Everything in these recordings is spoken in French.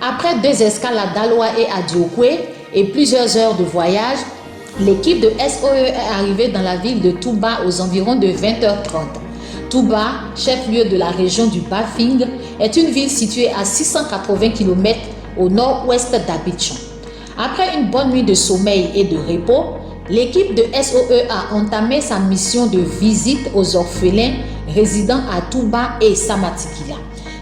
Après 2 escales à Daloa et à Diokwe et plusieurs heures de voyage, l'équipe de SOE est arrivée dans la ville de Touba aux environs de 20h30. Touba, chef-lieu de la région du Bafing, est une ville située à 680 km au nord-ouest d'Abidjan. Après une bonne nuit de sommeil et de repos, l'équipe de SOE a entamé sa mission de visite aux orphelins résidant à Touba et Samatikila.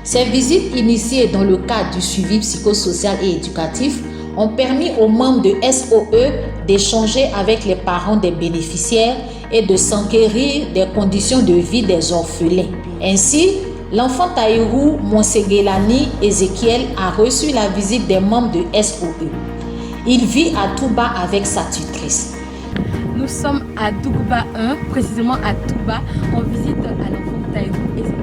Ces visites initiées dans le cadre du suivi psychosocial et éducatif ont permis aux membres de SOE d'échanger avec les parents des bénéficiaires et de s'enquérir des conditions de vie des orphelins. Ainsi, l'enfant Taïrou Monsegelani Ezekiel a reçu la visite des membres de SOE. Il vit à Touba avec sa tutrice. Nous sommes à Dougouba 1, précisément à Touba, en visite à l'enfant Taïrou Ezekiel.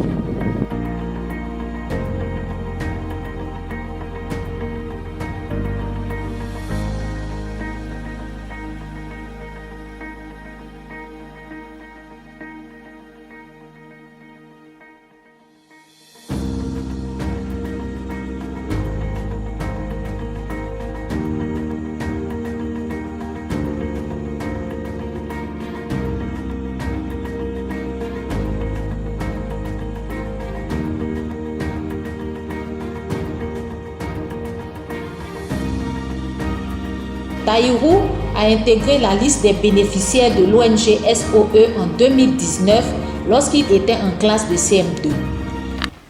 Taïrou a intégré la liste des bénéficiaires de l'ONG SOE en 2019 lorsqu'il était en classe de CM2.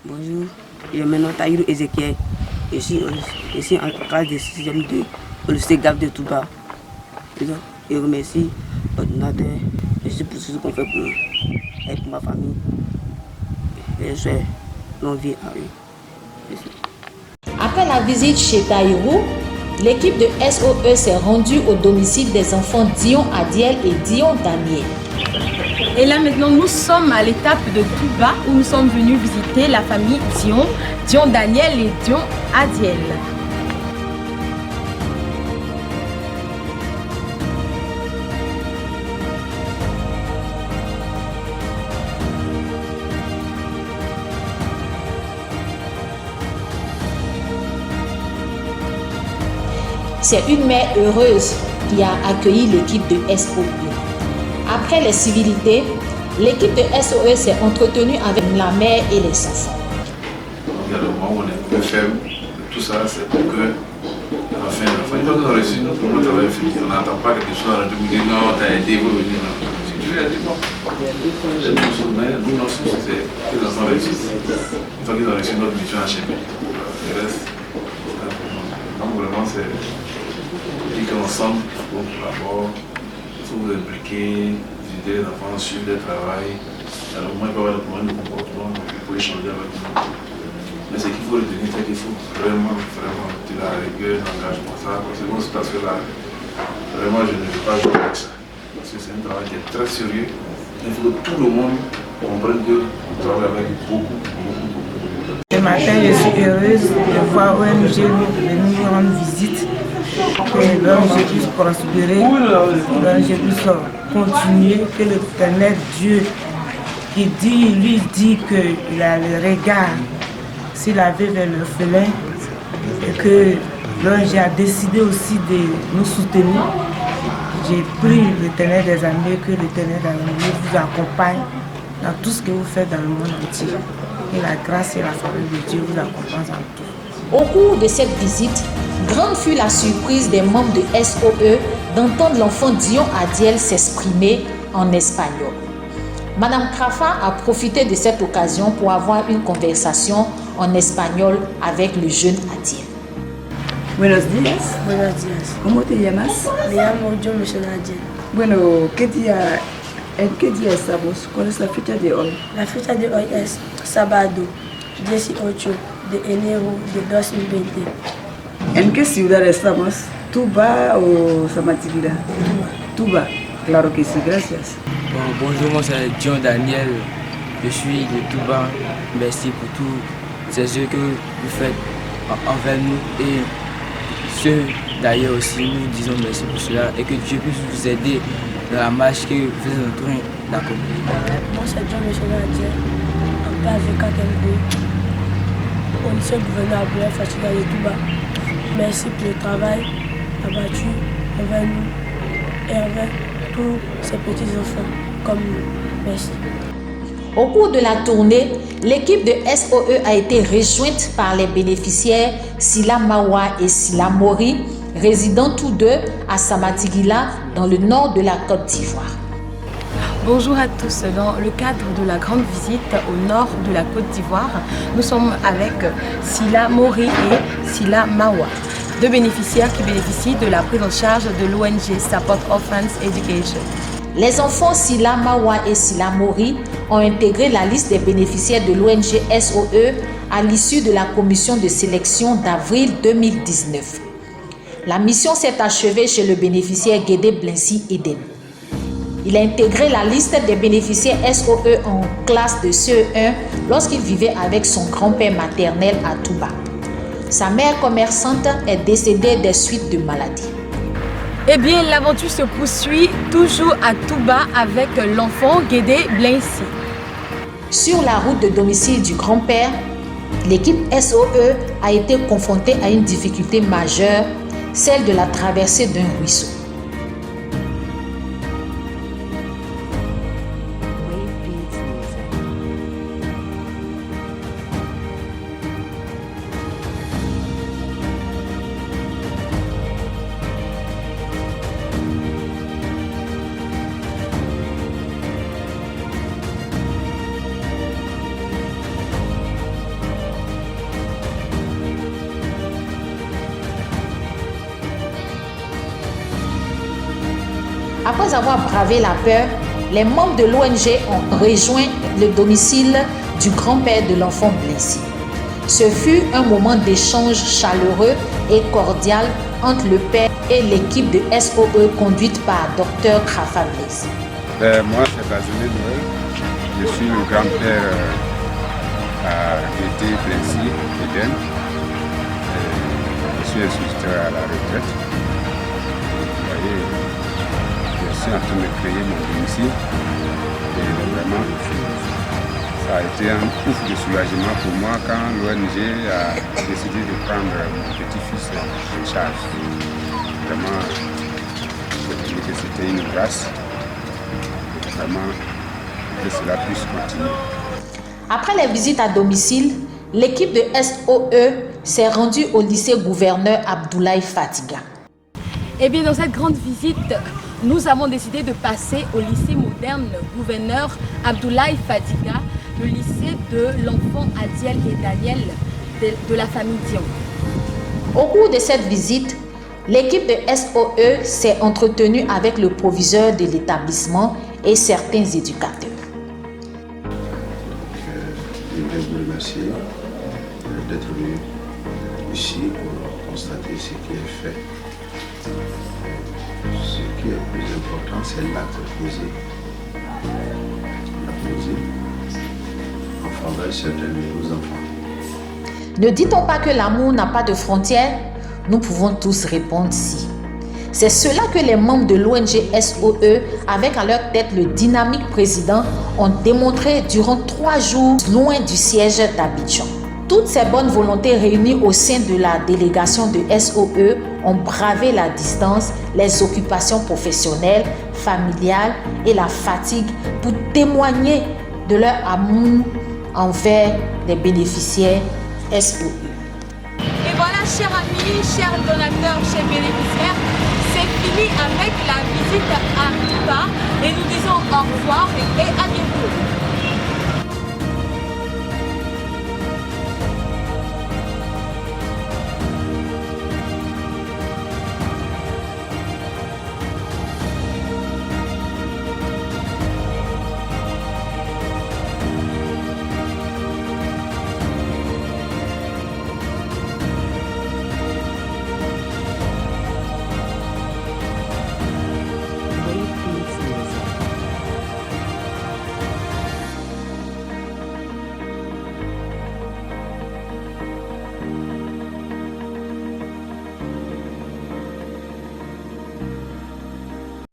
Bonjour, je m'appelle Taïrou Ezekiel. Je suis en classe de CM2 au lycée GAF de Touba. Je remercie l'ordinateur pour ce qu'on fait avec ma famille. Et je souhaite longue vie à eux. Après la visite chez Taïrou, l'équipe de SOE s'est rendue au domicile des enfants Dion Adiel et Dion Daniel. Et là maintenant, nous sommes à l'étape de Touba où nous sommes venus visiter la famille Dion, Dion Daniel et Dion Adiel. C'est une mère heureuse qui a accueilli l'équipe de SOE. Après les civilités, l'équipe de SOE s'est entretenue avec la mère et les enfants. Il y a le moment où on est un peu faible, tout ça c'est pour que, à la fin, une fois qu'on a reçu notre travail fini, on n'entend pas quelque chose à la dit non, t'as aidé, vous venez. Si tu veux, dit bon. Nous, notre souci, c'est que les enfants réussissent. Une fois qu'ils ont reçu notre mission achevée, le reste, donc vraiment c'est dit qu'ensemble, il faut d'abord vous impliquer, aider les enfants, suivre le travail. Alors, au moins, il peut y avoir des problèmes de comportement, il faut échanger avec nous. Mais ce qu'il faut retenir, c'est qu'il faut vraiment de la rigueur, de l'engagement. Ça, c'est bon, c'est parce que là, vraiment, je ne veux pas jouer avec ça. Parce que c'est un travail qui est très sérieux. Il faut que tout le monde comprenne qu'on travaille avec beaucoup. Ce matin, je suis heureuse de voir ONG venir nous rendre visite, que l'ONG puisse prospérer, que l'ONG puisse continuer, que l'Éternel Dieu qui lui dit qu'il a le regard s'il avait vers l'orphelin et que l'ONG a décidé aussi de nous soutenir. J'ai pris l'Éternel des armées, que l'Éternel des armées vous accompagne dans tout ce que vous faites dans le monde entier. Et la grâce et la faveur de Dieu vous accompagnent en tout. Au cours de cette visite, grande fut la surprise des membres de SOE d'entendre l'enfant Dion Adiel s'exprimer en espagnol. Madame Krafa a profité de cette occasion pour avoir une conversation en espagnol avec le jeune Adiel. Buenos días. Buenos días. ¿Cómo te llamas? Me llamo yo, Michel Adiel. Bueno, ¿en qué día estamos? ¿Cuál es la fecha de hoy? La fecha de hoy es sábado 18 de enero de 2020. ¿En qué ciudad estamos? ¿Tuba o Samatikila? Tuba. Claro que sí, gracias. Bonjour, moi c'est Dion Daniel. Je suis de Touba. Merci pour tous ces œuvres que vous faites envers nous et ceux d'ailleurs aussi. Nous disons merci pour cela et que Dieu puisse vous aider dans la marche que vous êtes en train d'accomplir. Moi c'est John Michel Adiel, en page de Kakengo. au lycée gouverneur Abdoulaye Fatiga de Touba. Merci pour le travail abattu envers nous et envers tous ces petits enfants comme nous. Merci. Au cours de la tournée, l'équipe de SOE a été rejointe par les bénéficiaires Sila Mawa et Sila Mori, résidant tous deux à Samatigila dans le nord de la Côte d'Ivoire. Bonjour à tous. Dans le cadre de la grande visite au nord de la Côte d'Ivoire, nous sommes avec Sila Mori et Sila Mawa, deux bénéficiaires qui bénéficient de la prise en charge de l'ONG Support Orphans Education. Les enfants Sila Mawa et Sila Mori ont intégré la liste des bénéficiaires de l'ONG SOE à l'issue de la commission de sélection d'avril 2019. La mission s'est achevée chez le bénéficiaire Guédé Blincy Eden. Il a intégré la liste des bénéficiaires SOE en classe de CE1 lorsqu'il vivait avec son grand-père maternel à Touba. Sa mère commerçante est décédée des suites de maladie. Eh bien, l'aventure se poursuit toujours à Touba avec l'enfant Guédé Blincy. Sur la route de domicile du grand-père, l'équipe SOE a été confrontée à une difficulté majeure, celle de la traversée d'un ruisseau. Après avoir bravé la peur, les membres de l'ONG ont rejoint le domicile du grand-père de l'enfant blessé. Ce fut un moment d'échange chaleureux et cordial entre le père et l'équipe de SOE conduite par Dr Khafa Blaise. Moi, c'est Basile Noël. Je suis le grand-père à Guédé Blincy Eden. Je suis instituteur à la retraite. Vous voyez, je suis en train de créer mon domicile et vraiment ça a été un ouf de soulagement pour moi quand l'ONG a décidé de prendre mon petit-fils en charge. Vraiment, je dis que c'était une grâce, vraiment que cela puisse continuer. Après les visites à domicile, l'équipe de SOE s'est rendue au lycée gouverneur Abdoulaye Fatiga. Eh bien, dans cette grande visite, nous avons décidé de passer au lycée moderne gouverneur Abdoulaye Fatiga, le lycée de l'enfant Adiel et Daniel de la famille Dion. Au cours de cette visite, l'équipe de SOE s'est entretenue avec le proviseur de l'établissement et certains éducateurs. Je voudrais vous remercier d'être venu ici pour constater ce qui est fait. Ce qui est le plus important, c'est l'acte posé. On a posé en faveur certains de nos enfants. Ne dit-on pas que l'amour n'a pas de frontières? Nous pouvons tous répondre si. C'est cela que les membres de l'ONG SOE, avec à leur tête le dynamique président, ont démontré durant 3 jours loin du siège d'Abidjan. Toutes ces bonnes volontés réunies au sein de la délégation de SOE ont bravé la distance, les occupations professionnelles, familiales et la fatigue pour témoigner de leur amour envers les bénéficiaires SOE. Et voilà, chers amis, chers donateurs, chers bénéficiaires, c'est fini avec la visite à Touba et nous disons au revoir et à bientôt.